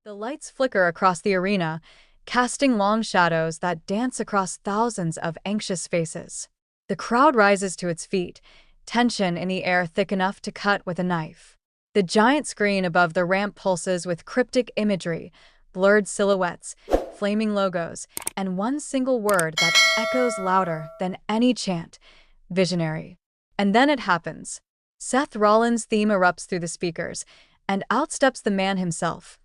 The lights flicker across the arena, casting long shadows that dance across thousands of anxious faces. The crowd rises to its feet, tension in the air thick enough to cut with a knife. The giant screen above the ramp pulses with cryptic imagery, blurred silhouettes, flaming logos, and one single word that echoes louder than any chant: visionary. And then it happens. Seth Rollins' theme erupts through the speakers, and out steps the man himself,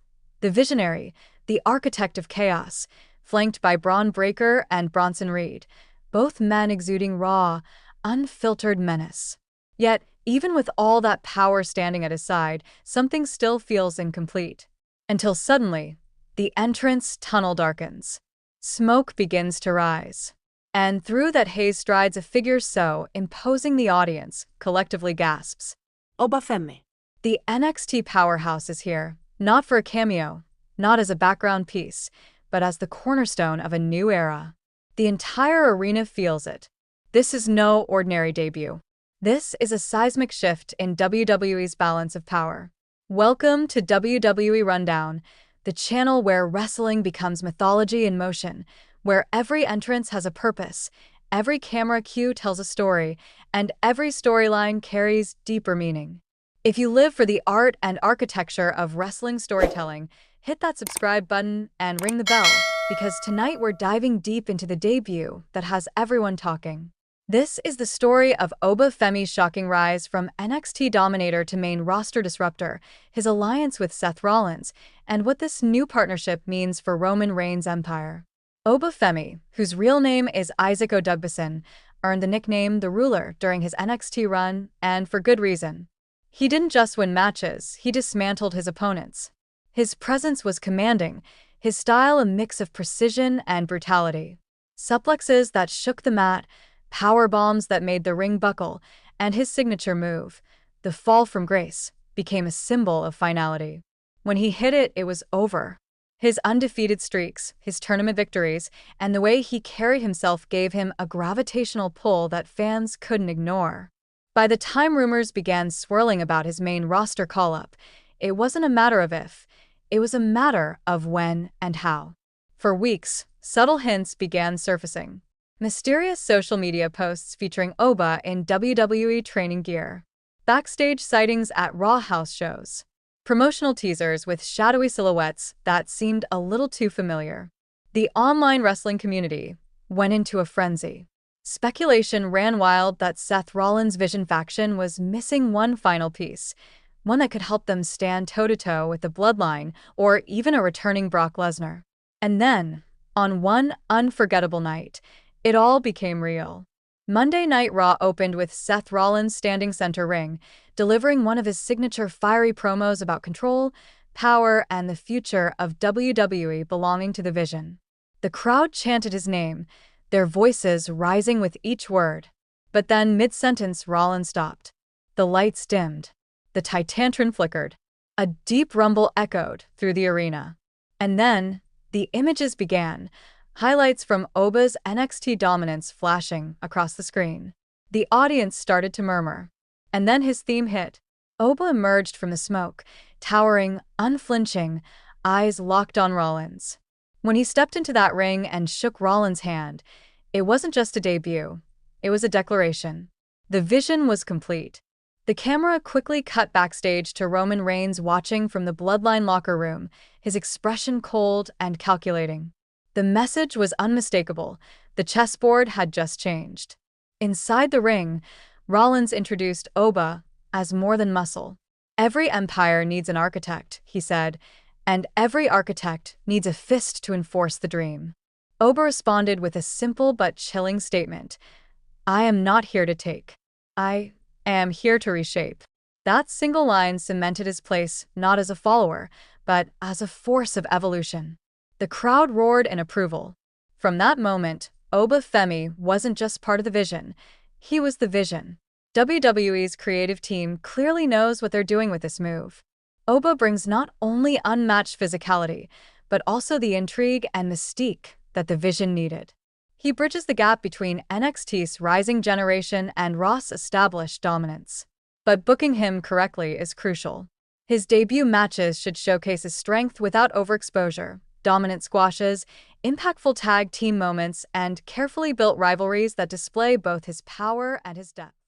the visionary, the architect of chaos, flanked by Braun Breaker and Bronson Reed, both men exuding raw, unfiltered menace. Yet, even with all that power standing at his side, something still feels incomplete. Until suddenly, the entrance tunnel darkens. Smoke begins to rise. And through that haze strides a figure so imposing the audience collectively gasps. Oba Femi. The NXT Powerhouse is here, not for a cameo, not as a background piece, but as the cornerstone of a new era. The entire arena feels it. This is no ordinary debut. This is a seismic shift in WWE's balance of power. Welcome to WWE Rundown, the channel where wrestling becomes mythology in motion, where every entrance has a purpose, every camera cue tells a story, and every storyline carries deeper meaning. If you live for the art and architecture of wrestling storytelling, hit that subscribe button and ring the bell, because tonight we're diving deep into the debut that has everyone talking. This is the story of Oba Femi's shocking rise from NXT dominator to main roster disruptor, his alliance with Seth Rollins, and what this new partnership means for Roman Reigns' empire. Oba Femi, whose real name is Isaac Odugbison, earned the nickname The Ruler during his NXT run, and for good reason. He didn't just win matches, he dismantled his opponents. His presence was commanding, his style a mix of precision and brutality. Suplexes that shook the mat, power bombs that made the ring buckle, and his signature move, the fall from grace, became a symbol of finality. When he hit it, it was over. His undefeated streaks, his tournament victories, and the way he carried himself gave him a gravitational pull that fans couldn't ignore. By the time rumors began swirling about his main roster call-up, it wasn't a matter of if, it was a matter of when and how. For weeks, subtle hints began surfacing. Mysterious social media posts featuring Oba in WWE training gear, backstage sightings at Raw house shows, promotional teasers with shadowy silhouettes that seemed a little too familiar. The online wrestling community went into a frenzy. Speculation ran wild that Seth Rollins' Vision faction was missing one final piece, one that could help them stand toe-to-toe with the Bloodline or even a returning Brock Lesnar. And then, on one unforgettable night, it all became real. Monday Night Raw opened with Seth Rollins standing center ring, delivering one of his signature fiery promos about control, power, and the future of WWE belonging to the Vision. The crowd chanted his name, their voices rising with each word. But then, mid-sentence, Rollins stopped. The lights dimmed. The Titantron flickered. A deep rumble echoed through the arena. And then, the images began, highlights from Oba's NXT dominance flashing across the screen. The audience started to murmur. And then his theme hit. Oba emerged from the smoke, towering, unflinching, eyes locked on Rollins. When he stepped into that ring and shook Rollins' hand, it wasn't just a debut, it was a declaration. The vision was complete. The camera quickly cut backstage to Roman Reigns watching from the Bloodline locker room, his expression cold and calculating. The message was unmistakable. The chessboard had just changed. Inside the ring, Rollins introduced Oba as more than muscle. Every empire needs an architect, he said, and every architect needs a fist to enforce the dream. Oba responded with a simple but chilling statement. I am not here to take. I am here to reshape. That single line cemented his place not as a follower, but as a force of evolution. The crowd roared in approval. From that moment, Oba Femi wasn't just part of the Vision, he was the Vision. WWE's creative team clearly knows what they're doing with this move. Oba brings not only unmatched physicality, but also the intrigue and mystique that the Vision needed. He bridges the gap between NXT's rising generation and Raw's established dominance. But booking him correctly is crucial. His debut matches should showcase his strength without overexposure, dominant squashes, impactful tag team moments, and carefully built rivalries that display both his power and his depth.